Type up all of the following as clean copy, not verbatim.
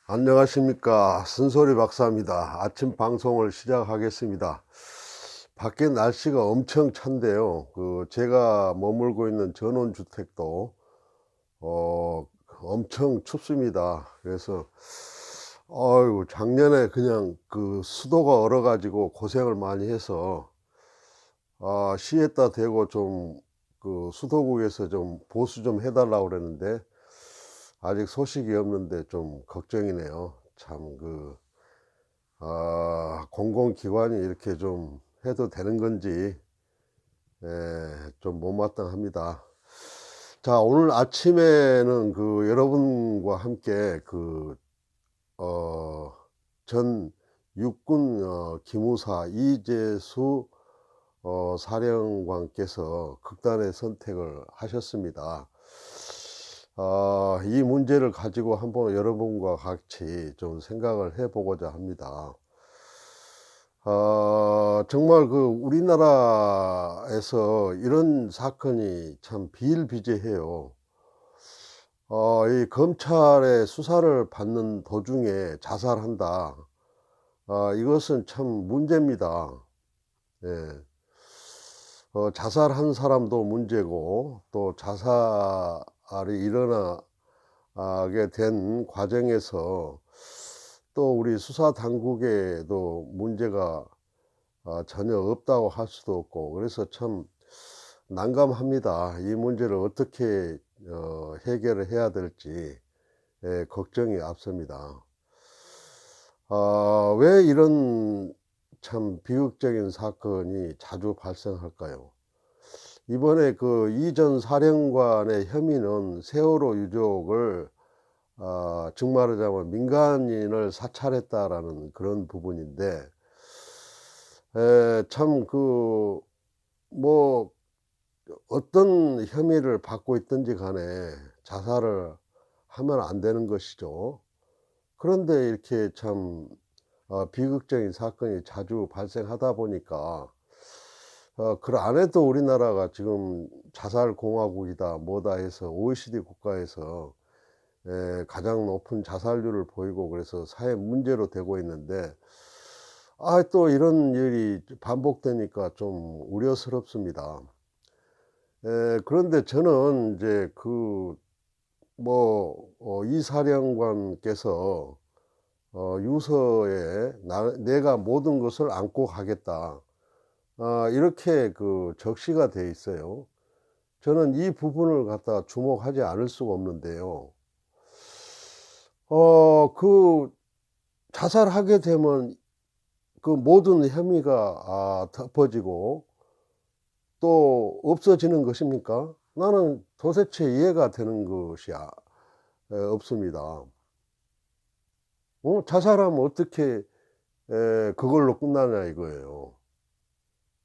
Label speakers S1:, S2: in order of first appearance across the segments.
S1: 안녕하십니까. 쓴소리 박사입니다. 아침 방송을 시작하겠습니다. 밖에 날씨가 엄청 찬데요. 제가 머물고 있는 전원주택도 엄청 춥습니다. 그래서 작년에 그냥 수도가 얼어 가지고 고생을 많이 해서 시에다 대고 좀 수도국에서 좀 보수 좀 해 달라고 그랬는데 아직 소식이 없는데 좀 걱정이네요. 참 공공기관이 이렇게 좀 해도 되는 건지 좀 못마땅합니다. 자, 오늘 아침에는 여러분과 함께 어, 전 육군 기무사 이재수 사령관께서 극단의 선택을 하셨습니다. 이 문제를 가지고 한번 여러분과 같이 좀 생각을 해 보고자 합니다. 정말 우리나라에서 이런 사건이 참 비일비재해요. 이 검찰의 수사를 받는 도중에 자살한다. 이것은 참 문제입니다. 예. 자살한 사람도 문제고 또 자살이 일어나게 된 과정에서 또 우리 수사 당국에도 문제가 전혀 없다고 할 수도 없고, 그래서 참 난감합니다. 이 문제를 어떻게 해결을 해야 될지 걱정이 앞섭니다. 왜 이런 참 비극적인 사건이 자주 발생할까요? 이번에 이 전 사령관의 혐의는 세월호 유족을 즉 말하자면 민간인을 사찰했다라는 그런 부분인데, 참 뭐 어떤 혐의를 받고 있든지 간에 자살을 하면 안 되는 것이죠. 그런데 이렇게 참 비극적인 사건이 자주 발생하다 보니까 그 안에도 우리나라가 지금 자살 공화국이다 뭐다 해서 OECD 국가에서 가장 높은 자살률을 보이고, 그래서 사회 문제로 되고 있는데 또 이런 일이 반복되니까 좀 우려스럽습니다. 그런데 저는 이제 이 사령관께서 유서에 내가 모든 것을 안고 가겠다, 이렇게 적시가 돼 있어요. 저는 이 부분을 갖다가 주목하지 않을 수가 없는데요. 자살하게 되면 모든 혐의가 덮어지고 또 없어지는 것입니까? 나는 도대체 이해가 되는 것이 없습니다. 자살하면 어떻게 그걸로 끝나냐 이거예요.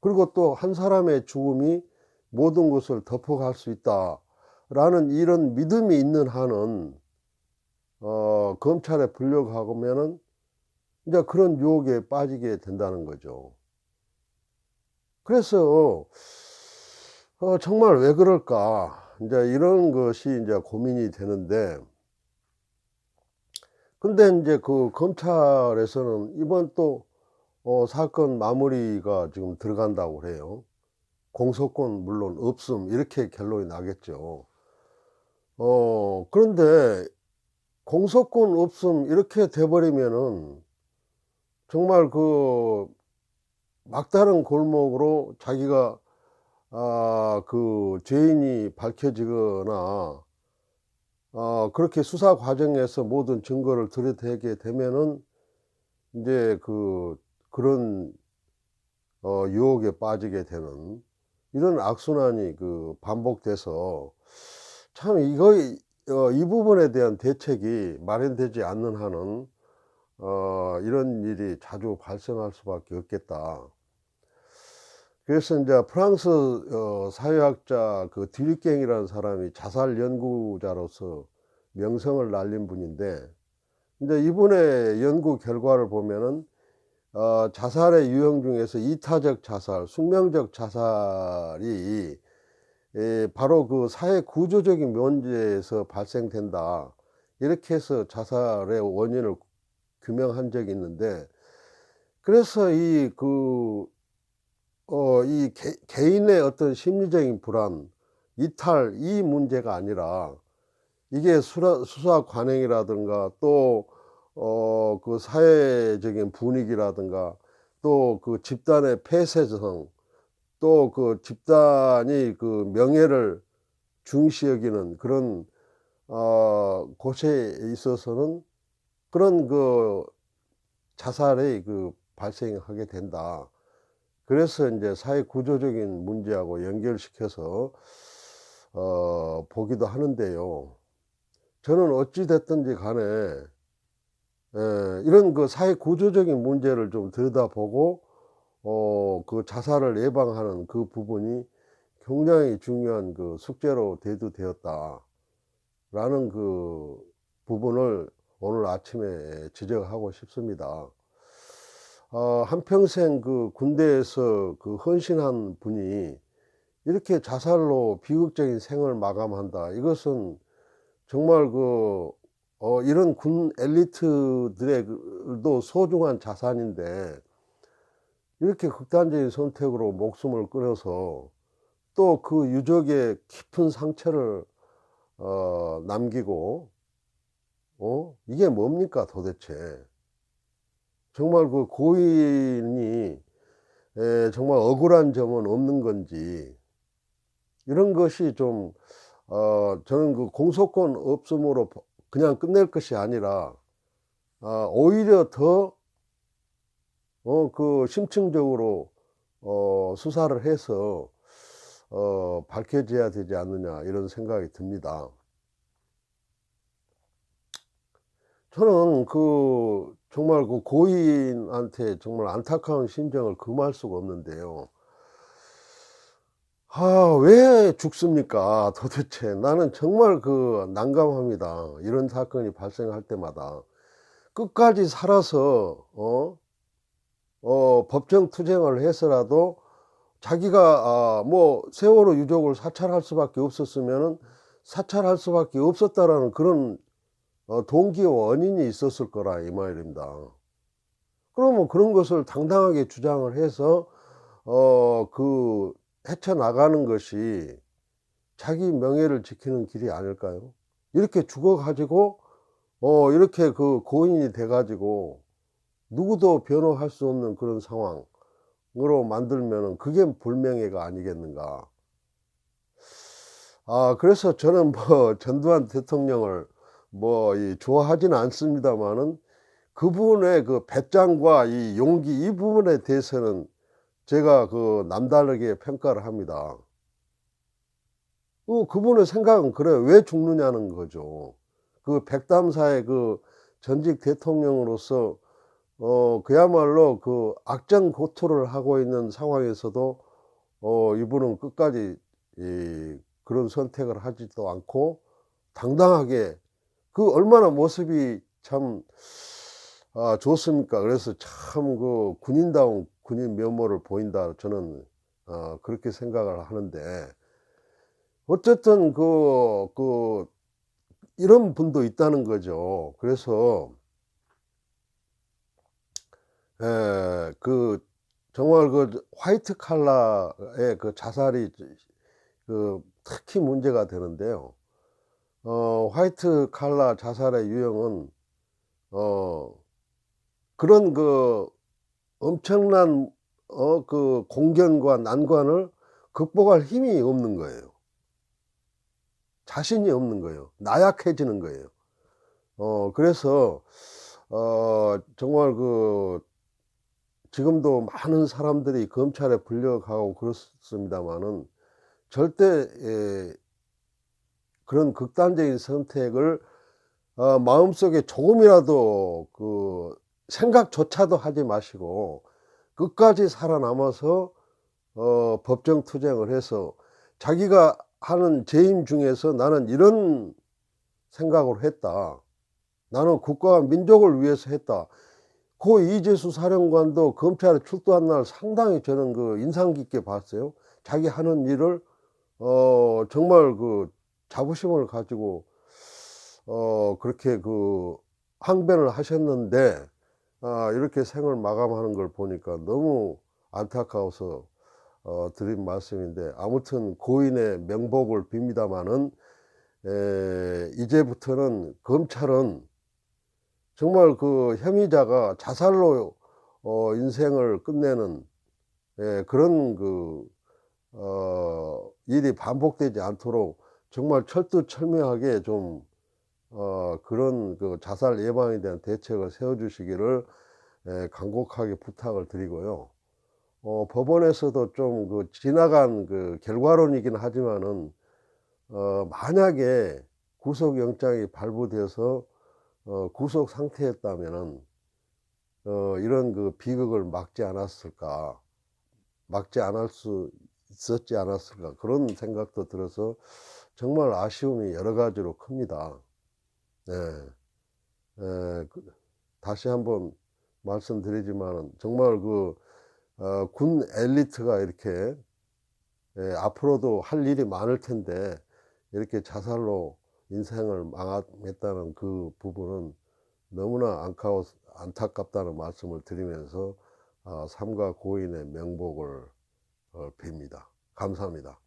S1: 그리고 또 한 사람의 죽음이 모든 것을 덮어갈 수 있다라는 이런 믿음이 있는 한은 검찰에 불려가면은 이제 그런 유혹에 빠지게 된다는 거죠. 그래서 정말 왜 그럴까? 이제 이런 것이 이제 고민이 되는데, 근데 이제 검찰에서는 이번 또 사건 마무리가 지금 들어간다고 그래요. 공소권 물론 없음 이렇게 결론이 나겠죠. 그런데 공소권 없음 이렇게 돼 버리면은 정말 막다른 골목으로 자기가 죄인이 밝혀지거나 그렇게 수사 과정에서 모든 증거를 들여대게 되면은 인제 그런 유혹에 빠지게 되는 이런 악순환이 반복돼서 참 이 부분에 대한 대책이 마련되지 않는 한은 이런 일이 자주 발생할 수밖에 없겠다. 그래서 인제 프랑스 사회학자 드류갱이라는 사람이 자살 연구자로서 명성을 날린 분인데, 근데 이분의 연구 결과를 보면은 자살의 유형 중에서 이타적 자살, 숙명적 자살이 바로 사회 구조적인 문제에서 발생된다, 이렇게 해서 자살의 원인을 규명한 적이 있는데, 그래서 이 개인의 어떤 심리적인 불안, 이탈, 이 문제가 아니라 이게 수사 관행이라든가 또 그 사회적인 분위기라든가 또 그 집단의 폐쇄성, 또 그 집단이 그 명예를 중시 여기는 그런 곳에 있어서는 그런 그 자살의 그 발생하게 된다. 그래서 인제 사회 구조적인 문제하고 연결시켜서 보기도 하는데요. 저는 어찌 됐든지 간에 이런 그 사회 구조적인 문제를 좀 들여다보고 그 자살을 예방하는 그 부분이 굉장히 중요한 그 숙제로 대두되었다라는 그 부분을 오늘 아침에 지적하고 싶습니다. 한평생 그 군대에서 그 헌신한 분이 이렇게 자살로 비극적인 생을 마감한다. 이것은 정말 이런 군 엘리트들의 도 소중한 자산인데 이렇게 극단적인 선택으로 목숨을 끊어서 또 그 유족의 깊은 상처를 남기고 이게 뭡니까 도대체. 정말 그 고인이 정말 억울한 점은 없는 건지, 이런 것이 좀 저는 그 공소권 없음으로 그냥 끝낼 것이 아니라 오히려 더 그 심층적으로 수사를 해서 밝혀져야 되지 않느냐, 이런 생각이 듭니다. 저는 정말 그 고인한테 정말 안타까운 심정을 금할 수가 없는데요. 왜 죽습니까 도대체. 나는 정말 난감합니다. 이런 사건이 발생할 때마다 끝까지 살아서 법정 투쟁을 해서라도 자기가 뭐 세월호 유족을 사찰할 수밖에 없었으면은 사찰할 수밖에 없었다라는 그런 동기와 원인이 있었을 거라 이 말입니다. 그러면 그런 것을 당당하게 주장을 해서 헤쳐나가는 것이 자기 명예를 지키는 길이 아닐까요? 이렇게 죽어 가지고 이렇게 그 고인이 돼 가지고 누구도 변호할 수 없는 그런 상황으로 만들면은 그게 불명예가 아니겠는가. 그래서 저는 뭐 전두환 대통령을 좋아하지는 않습니다마는 그분의 그 배짱과 이 용기, 이 부분에 대해서는 제가 남다르게 평가를 합니다. 그분의 생각은 그래요. 왜 죽느냐는 거죠. 백담사의 전직 대통령으로서 그야말로 악전고투를 하고 있는 상황에서도 이분은 끝까지 그런 선택을 하지도 않고 당당하게, 얼마나 모습이 참 좋습니까. 그래서 참 군인다운 군인 면모를 보인다, 저는 그렇게 생각을 하는데, 어쨌든 이런 분도 있다는 거죠. 그래서 정말 화이트 칼라의 자살이 특히 문제가 되는데요. 화이트 칼라 자살의 유형은 그런 엄청난 공견과 난관을 극복할 힘이 없는 거예요. 자신이 없는 거예요. 나약해지는 거예요. 그래서 정말 지금도 많은 사람들이 검찰에 불려가고 그렇습니다마는 절대 그런 극단적인 선택을 마음속에 조금이라도 생각조차도 하지 마시고 끝까지 살아남아서 법정 투쟁을 해서 자기가 하는 재임 중에서 나는 이런 생각으로 했다. 나는 국가와 민족을 위해서 했다. 고 이재수 사령관도 검찰에 출두한 날 상당히 저는 인상 깊게 봤어요. 자기 하는 일을 정말 자부심을 가지고 그렇게 그 항변을 하셨는데 이렇게 생을 마감하는 걸 보니까 너무 안타까워서 드린 말씀인데, 아무튼 고인의 명복을 빕니다마는 이제부터는 검찰은 정말 그 혐의자가 자살로 인생을 끝내는 그런 일이 반복되지 않도록 정말 철두철미하게 좀 그런 그 자살 예방에 대한 대책을 세워 주시기를 간곡하게 부탁을 드리고요. 법원에서도 좀 그 지나간 그 결과론이긴 하지만은 만약에 구속영장이 발부돼서 구속 상태였다면은 이런 그 비극을 막지 않을 수 있었지 않았을까, 그런 생각도 들어서 정말 아쉬움이 여러 가지로 큽니다. 네. 다시 한번 말씀드리지만은 정말 군 엘리트가 이렇게 앞으로도 할 일이 많을 텐데 이렇게 자살로 인생을 망했다는 그 부분은 너무나 안타깝다는 말씀을 드리면서 삼가 고인의 명복을 빕니다. 감사합니다.